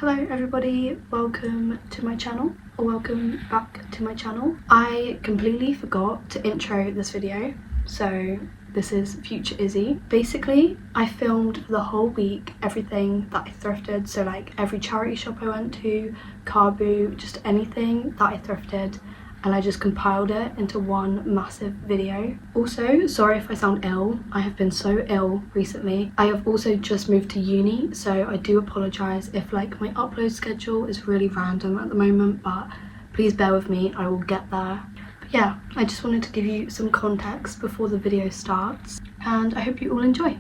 Hello everybody, welcome to my channel, or welcome back to my channel. I completely forgot to intro this video, so this is future Izzy. Basically, I filmed the whole week everything that I thrifted, so like every charity shop I went to, Carboot, just anything that I thrifted, and I just compiled it into one massive video. Also, sorry if I sound ill. I have been so ill recently. I have also just moved to uni, so I do apologise if like my upload schedule is really random at the moment, but please bear with me, I will get there. But yeah, I just wanted to give you some context before the video starts, and I hope you all enjoy.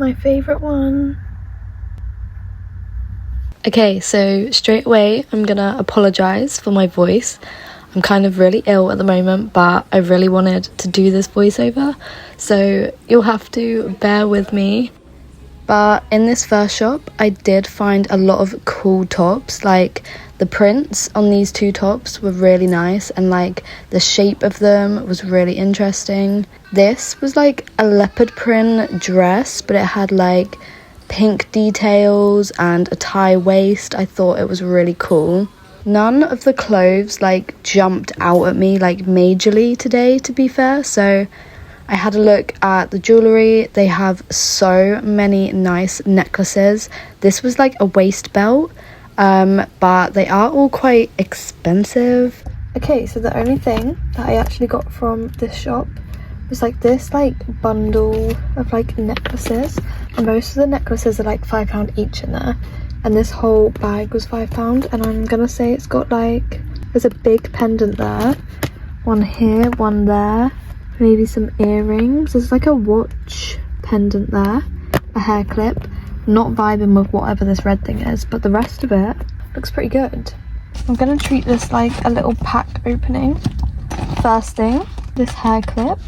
My favourite one. Okay, so straight away I'm gonna apologise for my voice. I'm kind of really ill at the moment, but I really wanted to do this voiceover, so you'll have to bear with me. But in this first shop, I did find a lot of cool tops. Like the prints on these two tops were really nice, and like the shape of them was really interesting. This was like a leopard print dress, but it had like pink details and a tie waist. I thought it was really cool. None of the clothes like jumped out at me like majorly today, to be fair, so I had a look at the jewellery. They have so many nice necklaces. This was like a waist belt, but they are all quite expensive. Okay, so the only thing that I actually got from this shop was like this like bundle of like necklaces. Most of the necklaces are like £5 each in there, and this whole bag was £5, and I'm gonna say it's got like, there's a big pendant there, one here, one there, maybe some earrings, there's like a watch pendant there, a hair clip. Not vibing with whatever this red thing is, but the rest of it looks pretty good. I'm gonna treat this like a little pack opening. First thing, this hair clip.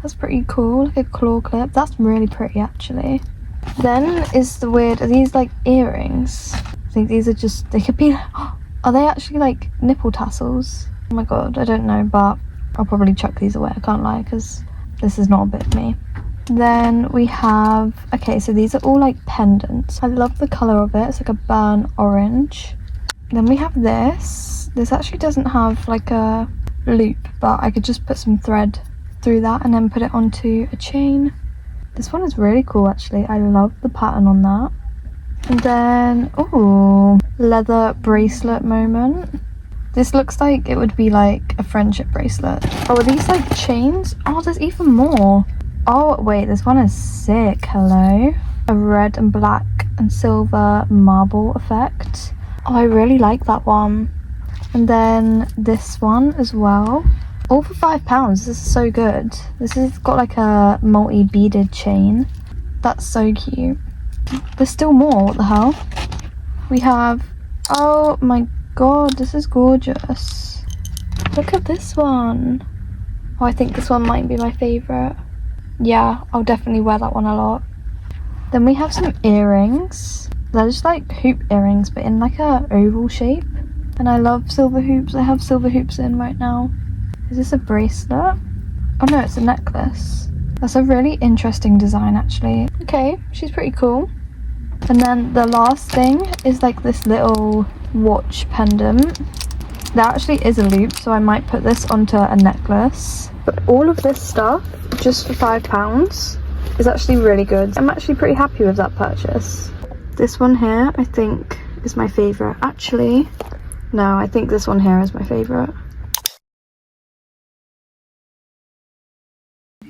That's pretty cool, like a claw clip. That's really pretty actually. Then is the weird, are these like earrings? I think these are just, they could be, are they actually like nipple tassels? Oh my god, I don't know, but I'll probably chuck these away, I can't lie, because this is not a bit of me. Then we have, okay, so these are all like pendants. I love the colour of it, it's like a burnt orange. Then we have this. This actually doesn't have like a loop, but I could just put some thread through that and then put it onto a chain. This one is really cool actually. I love the pattern on that. And then, oh, leather bracelet moment. This looks like it would be like a friendship bracelet. Oh, are these like chains? Oh, there's even more. Oh wait, this one is sick. Hello. A red and black and silver marble effect. Oh, I really like that one. And then this one as well. All for £5. This is so good. This has got like a multi-beaded chain. That's so cute. There's still more. What the hell? We have, oh my god, this is gorgeous. Look at this one. Oh, I think this one might be my favourite. Yeah, I'll definitely wear that one a lot. Then we have some earrings. They're just like hoop earrings, but in like a oval shape. And I love silver hoops. I have silver hoops in right now. Is this a bracelet? Oh no, it's a necklace. That's a really interesting design actually. Okay, she's pretty cool. And then the last thing is like this little watch pendant. There actually is a loop, so I might put this onto a necklace. But all of this stuff, just for £5, is actually really good. I'm actually pretty happy with that purchase. This one here, I think, is my favourite. Actually, no, I think this one here is my favourite.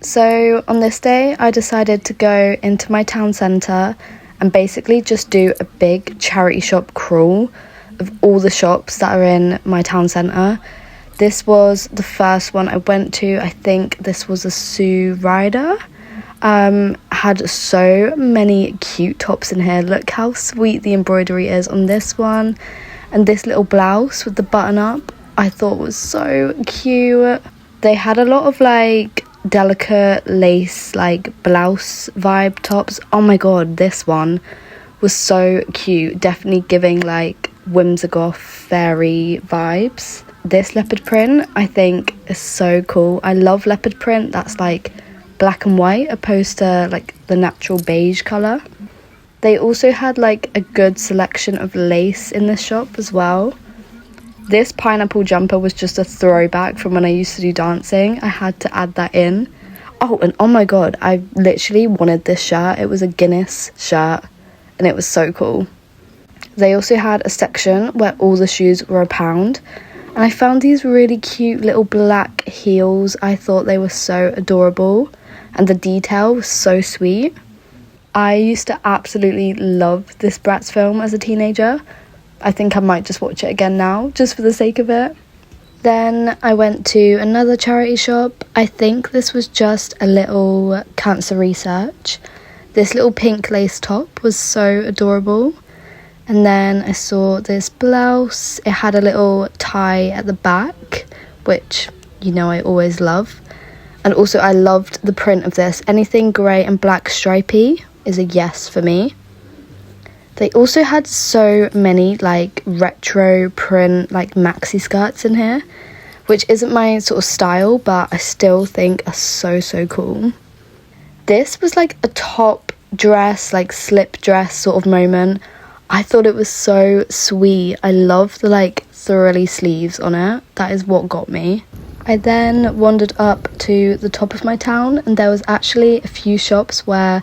So on this day, I decided to go into my town centre and basically just do a big charity shop crawl of all the shops that are in my town centre. This was the first one I went to. I think this was a Sue Ryder. Had so many cute tops in here. Look how sweet the embroidery is on this one. And this little blouse with the button up, I thought was so cute. They had a lot of like delicate lace like blouse vibe tops. Oh my god, this one was so cute, definitely giving like whimsigoth fairy vibes. This leopard print I think is so cool. I love leopard print that's like black and white opposed to like the natural beige colour. They also had like a good selection of lace in this shop as well. This pineapple jumper was just a throwback from when I used to do dancing. I had to add that in. Oh, and oh my god, I literally wanted this shirt. It was a Guinness shirt and it was so cool. They also had a section where all the shoes were £1, and I found these really cute little black heels. I thought they were so adorable and the detail was so sweet. I used to absolutely love this Bratz film as a teenager. I think I might just watch it again now, just for the sake of it. Then I went to another charity shop. I think this was just a little cancer research. This little pink lace top was so adorable. And then I saw this blouse. It had a little tie at the back, which, you know, I always love. And also I loved the print of this. Anything grey and black stripy is a yes for me. They also had so many like retro print like maxi skirts in here, which isn't my sort of style, but I still think are so cool. This was like a top dress, like slip dress sort of moment. I thought it was so sweet. I love the like thoroughly sleeves on it. That is what got me. I then wandered up to the top of my town, and there was actually a few shops where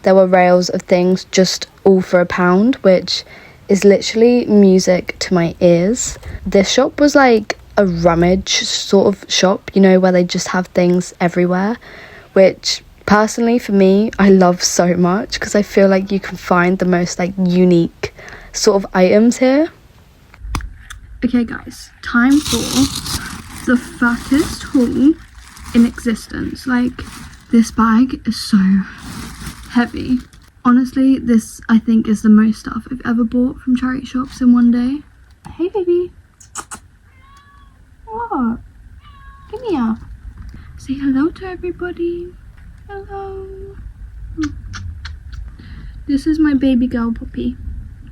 there were rails of things just all for £1, which is literally music to my ears. This shop was like a rummage sort of shop, you know, where they just have things everywhere, which personally for me I love so much because I feel like you can find the most like unique sort of items here. Okay guys, time for the fattest haul in existence. Like, this bag is so heavy. Honestly, this I think is the most stuff I've ever bought from charity shops in one day. Hey baby. What? Come here. Say hello to everybody. Hello. This is my baby girl puppy.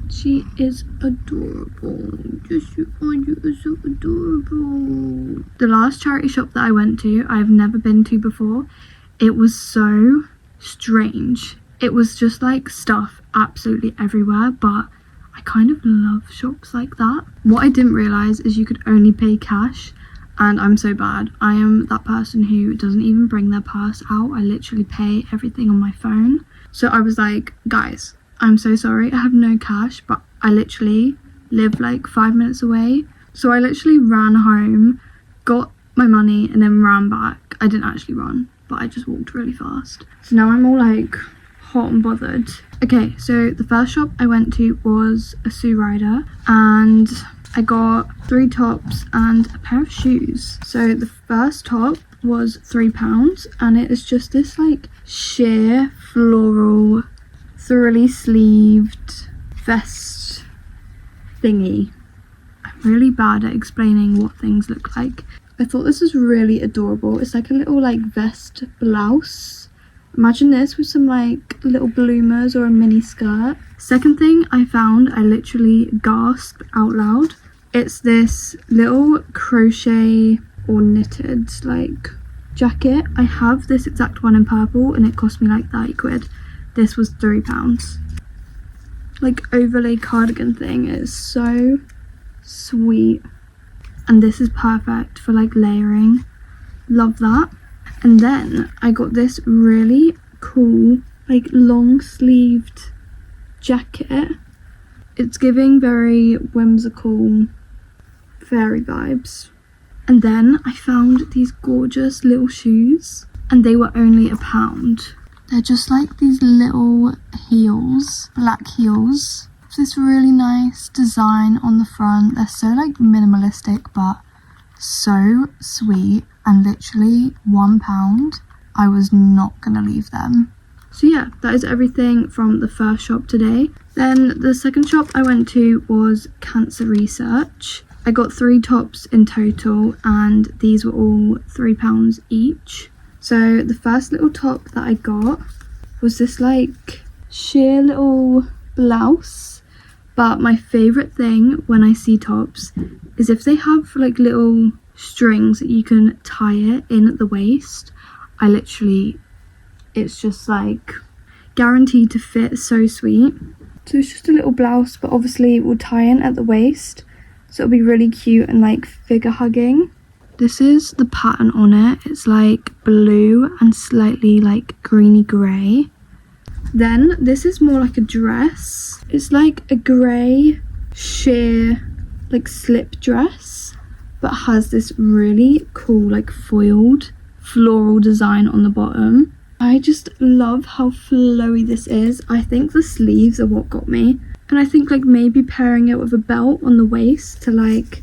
She is adorable. Just you are so adorable. The last charity shop that I went to, I've never been to before. It was so strange. It was just like stuff absolutely everywhere, but I kind of love shops like that. What I didn't realise is you could only pay cash, and I'm so bad. I am that person who doesn't even bring their purse out. I literally pay everything on my phone. So I was like, guys, I'm so sorry, I have no cash, but I literally live like 5 minutes away. So I literally ran home, got my money, and then ran back. I didn't actually run, but I just walked really fast. So now I'm all like hot and bothered. Okay, so the first shop I went to was a Sue Rider, and I got 3 tops and a pair of shoes. So the first top was £3, and it is just this like sheer floral thoroughly sleeved vest thingy. I'm really bad at explaining what things look like. I thought this was really adorable. It's like a little like vest blouse. Imagine this with some like little bloomers or a mini skirt. Second thing I found, I literally gasped out loud. It's this little crochet or knitted like jacket. I have this exact one in purple and it cost me like 30 quid. This was £3. Like overlay cardigan thing. It is so sweet. And this is perfect for like layering. Love that. And then I got this really cool like long sleeved jacket. It's giving very whimsical fairy vibes. And then I found these gorgeous little shoes, and they were only £1. They're just like these little heels, black heels. This really nice design on the front. They're so like minimalistic but so sweet, and literally £1. I was not gonna leave them. So yeah, that is everything from the first shop today. Then the second shop I went to was Cancer Research. I got 3 tops in total, and these were all £3 each. So the first little top that I got was this like sheer little blouse. But my favourite thing when I see tops is if they have like little strings that you can tie it in at the waist. I literally it's just like guaranteed to fit. So sweet. So it's just a little blouse, but obviously it will tie in at the waist, so it'll be really cute and like figure hugging. This is the pattern on it. It's like blue and slightly like greeny grey. Then this is more like a dress. It's like a grey sheer like slip dress, but has this really cool like foiled floral design on the bottom. I just love how flowy this is. I think the sleeves are what got me, and I think like maybe pairing it with a belt on the waist to like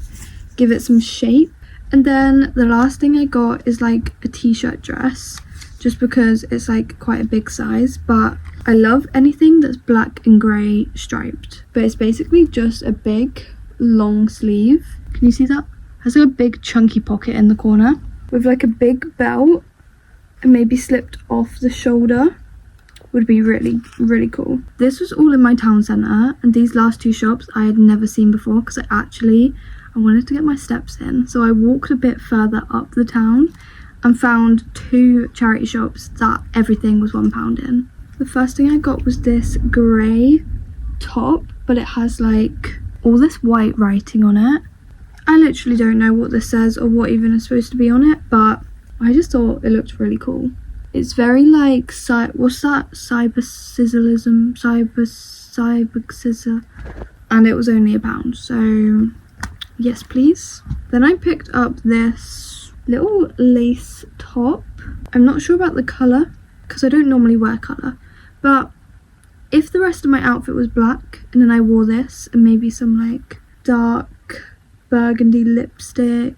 give it some shape. And then the last thing I got is like a t-shirt dress, just because it's like quite a big size, but I love anything that's black and grey striped. But it's basically just a big long sleeve. Can you see that? It has like a big chunky pocket in the corner with like a big belt, and maybe slipped off the shoulder would be really, really cool. This was all in my town centre, and these last two shops I had never seen before because I wanted to get my steps in. So I walked a bit further up the town and found two charity shops that everything was £1 in. The first thing I got was this grey top, but it has like all this white writing on it. I literally don't know what this says or what even is supposed to be on it, but I just thought it looked really cool. It's very like, what's that? Cyber scissor. And it was only £1, so yes please. Then I picked up this little lace top. I'm not sure about the colour because I don't normally wear colour, but if the rest of my outfit was black and then I wore this and maybe some like dark burgundy lipstick,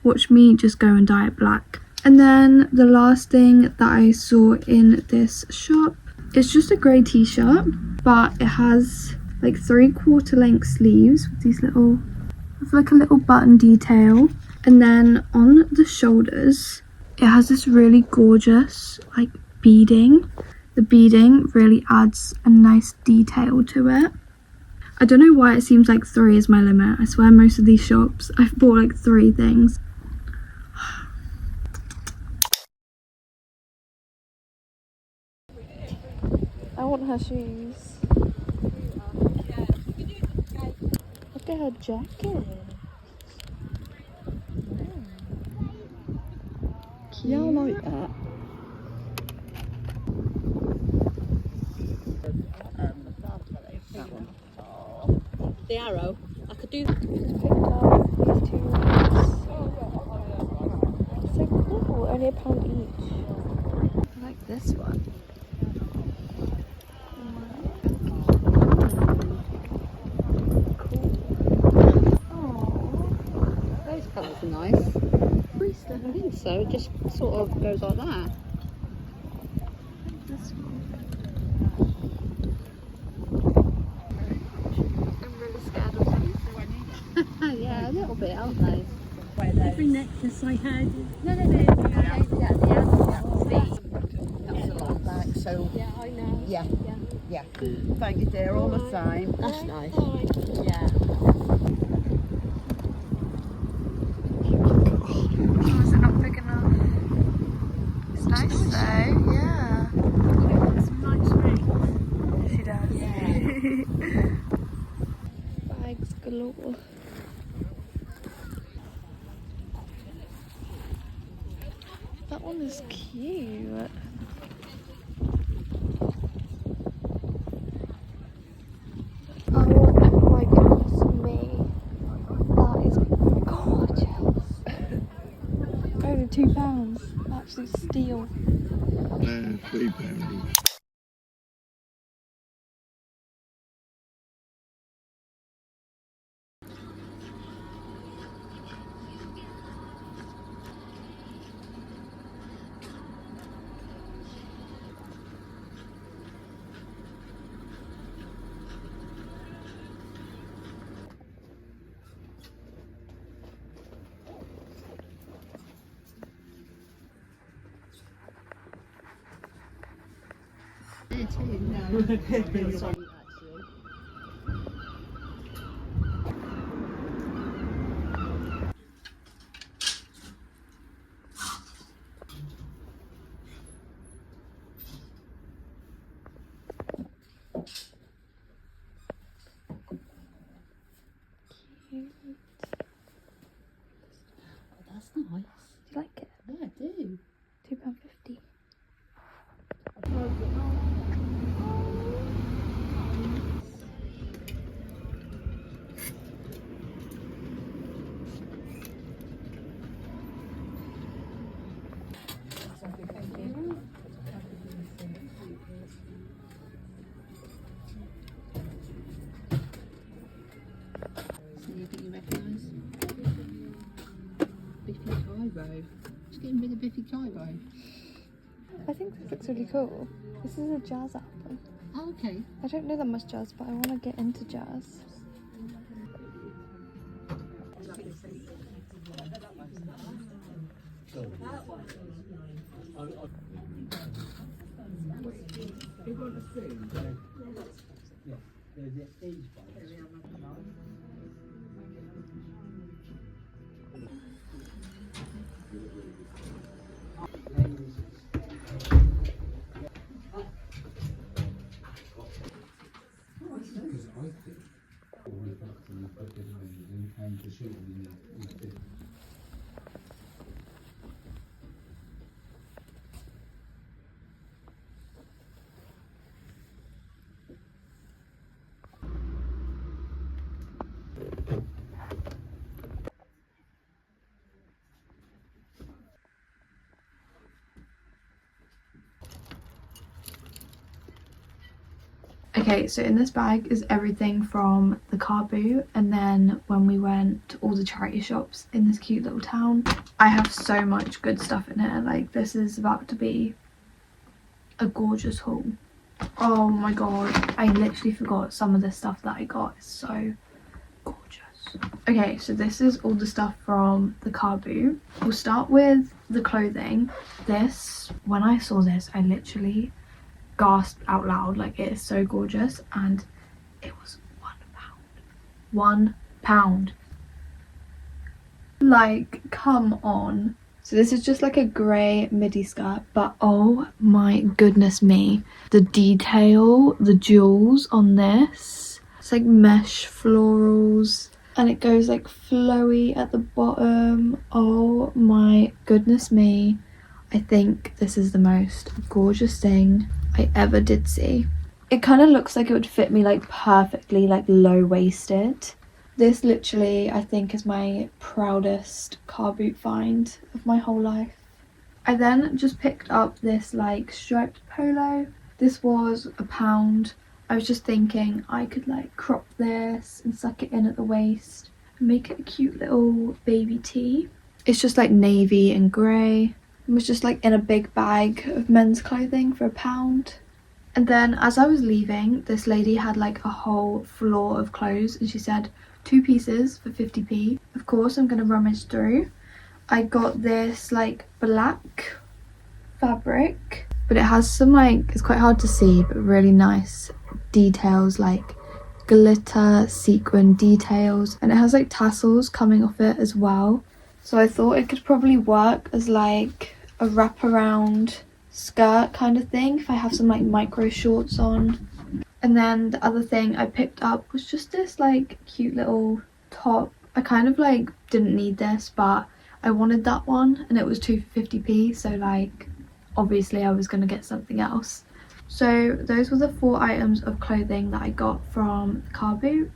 watch me just go and dye it black. And then the last thing that I saw in this shop is just a grey t-shirt, but it has like 3/4 length sleeves with these little, with like a little button detail, and then on the shoulders it has this really gorgeous like beading. The beading really adds a nice detail to it. I don't know why it seems like 3 is my limit. I swear most of these shops I've bought like 3 things. I want her shoes. Look at her jacket. Yeah, I like that. That one. The arrow. I could do. Just picked up these 2 rings. So cool. Only £1 each. I like this one. Those colours are nice. Bracelet. I think so. It just sort of goes like that. This one. I'm really scared of them. Yeah, a little bit, aren't they? Every necklace I had. No. That's a lot back, so. Yeah, I know. Yeah. Thank you, dear. All the same. That's nice. Yeah. Oh, is it not big enough? It's nice though, yeah. Some nice rings. She does. Yeah. Bags galore. That one is cute. Oh my goodness me. That is gorgeous. Only £2. Absolute steal. £3. Kybo. Just getting rid of Biffy Kybo. I think this looks really cool. This is a jazz album. Oh, okay. I don't know that much jazz, but I want to get into jazz. Okay, so in this bag is everything from the Carboot, and then when we went to all the charity shops in this cute little town. I have so much good stuff in here. Like, this is about to be a gorgeous haul. Oh my god, I literally forgot some of the stuff that I got. It's so gorgeous. Okay, so this is all the stuff from the Carboot. We'll start with the clothing. This, when I saw this, I literally gasped out loud. Like, it is so gorgeous, and it was £1. £1. Like, come on. So this is just like a grey midi skirt, but oh my goodness me, the detail, the jewels on this, it's like mesh florals, and it goes like flowy at the bottom. Oh my goodness me, I think this is the most gorgeous thing I ever did see. It kind of looks like it would fit me like perfectly, like low-waisted. This literally, I think, is my proudest Carboot find of my whole life. I then just picked up this like striped polo. This was £1. I was just thinking I could like crop this and suck it in at the waist and make it a cute little baby tee. It's just like navy and grey. It was just like in a big bag of men's clothing for £1. And then as I was leaving, this lady had like a whole floor of clothes, and she said 2 pieces for 50p. Of course, I'm gonna rummage through. I got this like black fabric, but it has some like, it's quite hard to see, but really nice details, like glitter sequin details, and it has like tassels coming off it as well. So I thought it could probably work as like a wraparound skirt kind of thing if I have some like micro shorts on. And then the other thing I picked up was just this like cute little top. I kind of like didn't need this, but I wanted that one, and it was 2 for 50p, so like obviously I was gonna get something else. So those were the 4 items of clothing that I got from the Carboot.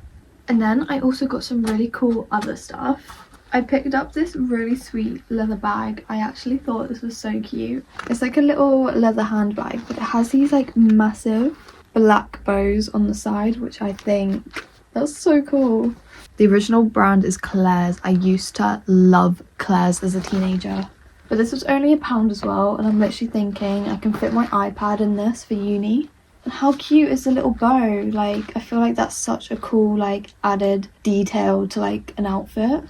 And then I also got some really cool other stuff. I picked up this really sweet leather bag. I actually thought this was so cute. It's like a little leather handbag, but it has these like massive black bows on the side, which I think that's so cool. The original brand is Claire's. I used to love Claire's as a teenager, but this was only £1 as well, and I'm literally thinking I can fit my iPad in this for uni. And how cute is the little bow? Like, I feel like that's such a cool like added detail to like an outfit.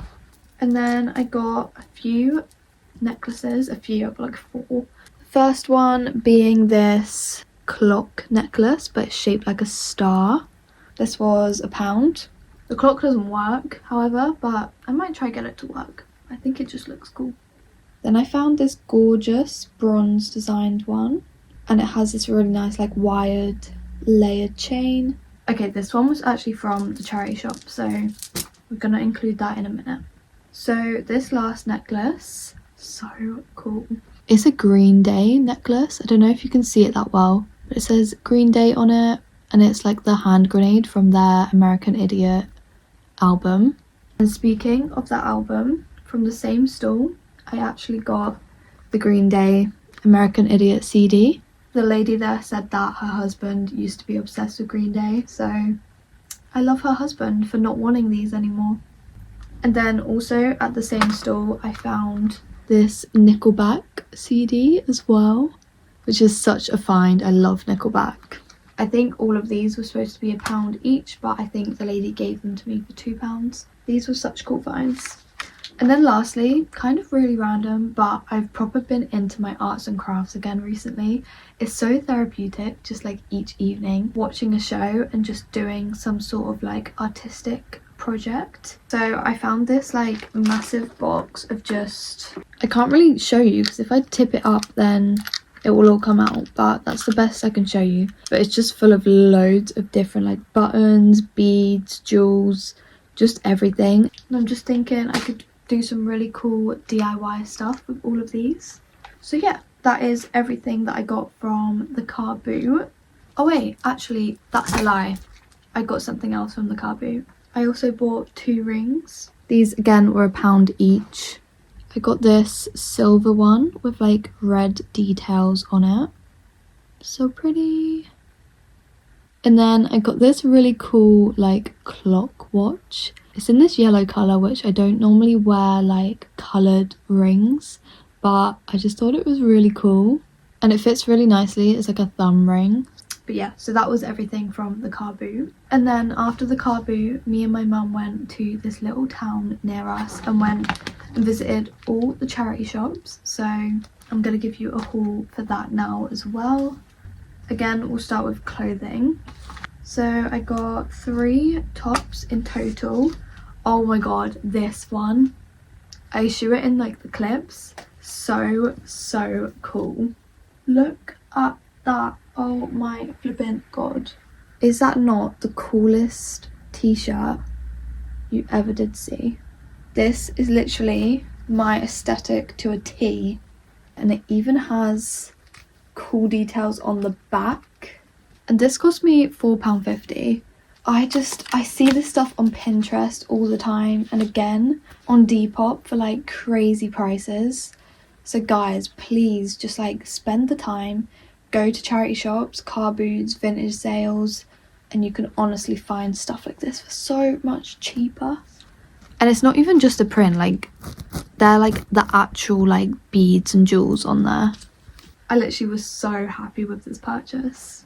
And then I got a few necklaces, I got like 4. The first one being this clock necklace, but it's shaped like a star. This was £1. The clock doesn't work, however, but I might try get it to work. I think it just looks cool. Then I found this gorgeous bronze designed one, and it has this really nice like wired layered chain. Okay, this one was actually from the charity shop, so we're gonna include that in a minute. So this last necklace, so cool. It's a Green Day necklace. I don't know if you can see it that well, but it says Green Day on it, and it's like the hand grenade from their American Idiot album. And speaking of that album, from the same store, I actually got the Green Day American Idiot CD. The lady there said that her husband used to be obsessed with Green Day, so I love her husband for not wanting these anymore. And then also at the same store I found this Nickelback CD as well, which is such a find. I love Nickelback. I think all of these were supposed to be £1 each, but I think the lady gave them to me for £2. These were such cool finds. And then lastly, kind of really random, but I've proper been into my arts and crafts again recently. It's so therapeutic, just like each evening, watching a show and just doing some sort of like artistic project. So I found this like massive box of just, I can't really show you because if I tip it up then it will all come out, but that's the best I can show you. But it's just full of loads of different like buttons, beads, jewels, just everything. And I'm just thinking I could do some really cool DIY stuff with all of these. So yeah, that is everything that I got from the Carboot. Oh wait, actually that's a lie. I got something else from the Carboot. I also bought 2 rings. These again were £1 each. I got this silver one with like red details on it. So pretty. And then I got this really cool like clock watch. It's in this yellow colour, which I don't normally wear like coloured rings, but I just thought it was really cool. And it fits really nicely. It's like a thumb ring. But yeah, so that was everything from the Carboot. And then after the Carboot, me and my mum went to this little town near us and went and visited all the charity shops. So I'm going to give you a haul for that now as well. Again, we'll start with clothing. So I got 3 tops in total. Oh my god, this one. I shoot it in like the clips. So cool. Look at that. Oh my flippin' god. Is that not the coolest t-shirt you ever did see? This is literally my aesthetic to a T. And it even has cool details on the back. And this cost me £4.50. I see this stuff on Pinterest all the time, and again on Depop for like crazy prices. So guys, please just like spend the time, go to charity shops, car boots, vintage sales, and you can honestly find stuff like this for so much cheaper. And it's not even just a print, like they're like the actual like beads and jewels on there. I literally was so happy with this purchase.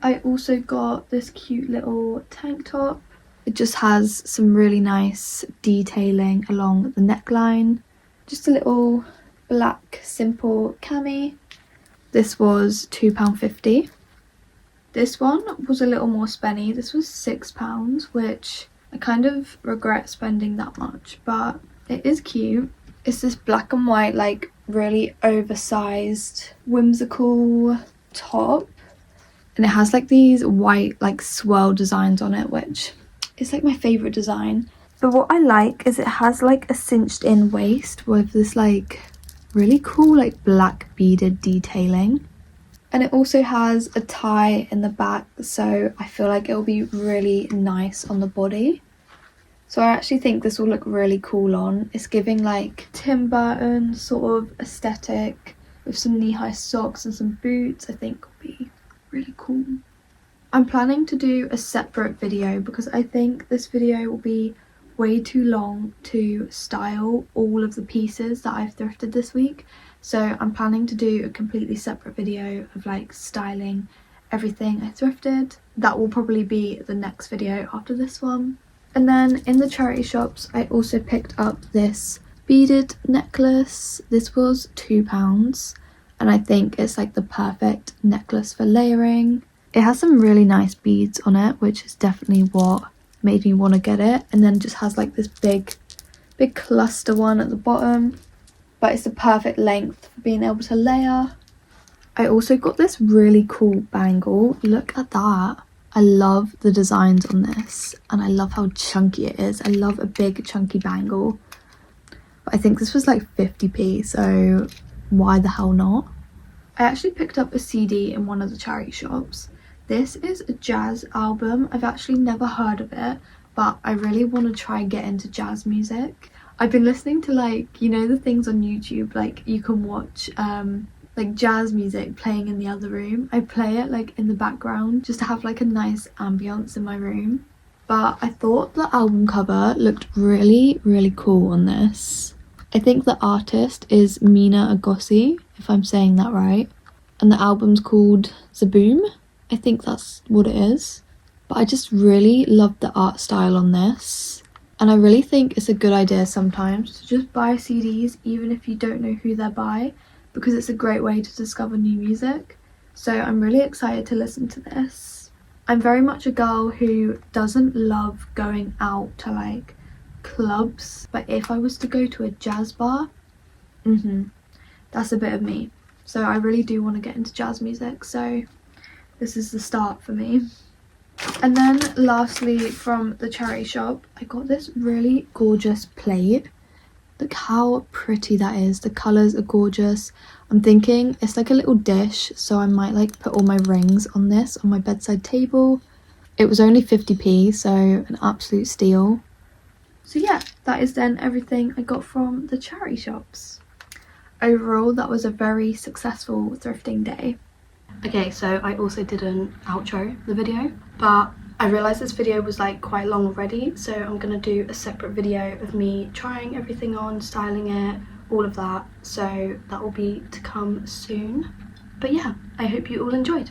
I also got this cute little tank top. It just has some really nice detailing along the neckline. Just a little black simple cami. This was £2.50. This one was a little more spenny. This was £6, which I kind of regret spending that much, but it is cute. It's this black and white, like really oversized, whimsical top. And it has like these white like swirl designs on it, which is like my favourite design. But what I like is it has like a cinched in waist with this like really cool like black beaded detailing. And it also has a tie in the back, so I feel like it'll be really nice on the body. So I actually think this will look really cool on. It's giving like Tim Burton sort of aesthetic with some knee-high socks and some boots. I think will be really cool. I'm planning to do a separate video because I think this video will be way too long to style all of the pieces that I've thrifted this week. So I'm planning to do a completely separate video of like styling everything I thrifted. That will probably be the next video after this one. And then in the charity shops, I also picked up this beaded necklace. This was £2. And I think it's like the perfect necklace for layering. It has some really nice beads on it, which is definitely what made me want to get it. And then it just has like this big cluster one at the bottom. But it's the perfect length for being able to layer. I also got this really cool bangle. Look at that. I love the designs on this. And I love how chunky it is. I love a big chunky bangle. But I think this was like 50p, so why the hell not? I actually picked up a CD in one of the charity shops. This is a jazz album. I've actually never heard of it, but I really want to try and get into jazz music. I've been listening to like, you know, the things on YouTube, like you can watch like jazz music playing in the other room. I play it like in the background just to have like a nice ambience in my room. But I thought the album cover looked really cool on this. I think the artist is Mina Agosi, if I'm saying that right. And the album's called Zaboom. I think that's what it is. But I just really love the art style on this. And I really think it's a good idea sometimes to just buy CDs even if you don't know who they're by, because it's a great way to discover new music. So I'm really excited to listen to this. I'm very much a girl who doesn't love going out to like clubs, but if I was to go to a jazz bar, that's a bit of me. So I really do want to get into jazz music, so this is the start for me. And then lastly, from the charity shop, I got this really gorgeous plate. Look how pretty that is. The colours are gorgeous. I'm thinking it's like a little dish, so I might like put all my rings on this on my bedside table. It was only 50p, so an absolute steal. So yeah, that is then everything I got from the charity shops. Overall, that was a very successful thrifting day. Okay, so I also didn't outro the video, but I realised this video was like quite long already, so I'm gonna do a separate video of me trying everything on, styling it, all of that, so that will be to come soon. But yeah, I hope you all enjoyed.